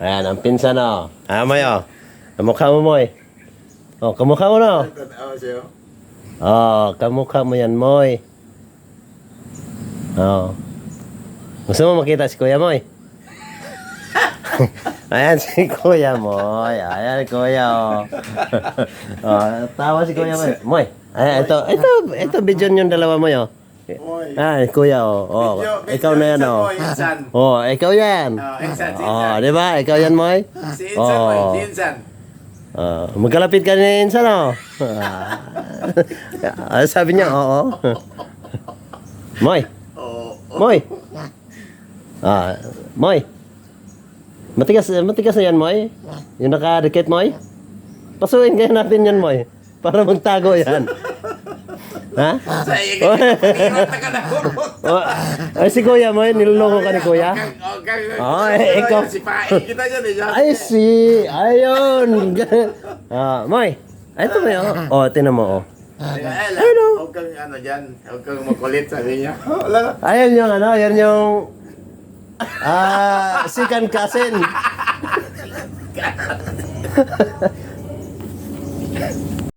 Ayan, ang pinsan o. Moy o. Kamukha mo, Moy. O, kamukha mo na. O, kamukha mo yan, Moy. O. Gusto mo makita si Kuya Moy? Ayan si Kuya Moy. Ayan, Kuya o. O, tawa si Kuya Moy. Moy. Ayan, ito video yung dalawa mo o. Kuya o. Ikaw na yan o. Ikaw yan. Di ba? Ikaw yan, Moy? Si Insan, Moy. Si Insan. Magkalapit ka ni Insan o. Sabi niya, oo. Moy. Moy. Moy. Matigas na yan, Moy. Yung nakadikit, Moy. Pasuin kaya natin yan, Moy. Para magtago yan. Ha? Sa iyo, pag-iwat na ka na. Ay, si Kuya, Moy. Niloloko ka ni Kuya. Ikaw. Si Pae, kita dyan eh. Ay, ayun. Moy. Ay, ito Moy. Tinan mo, Hello. Huwag kang ano dyan. Huwag kang makulit, sabi niya. Wala. Ayan yung yan yung sikan kasin.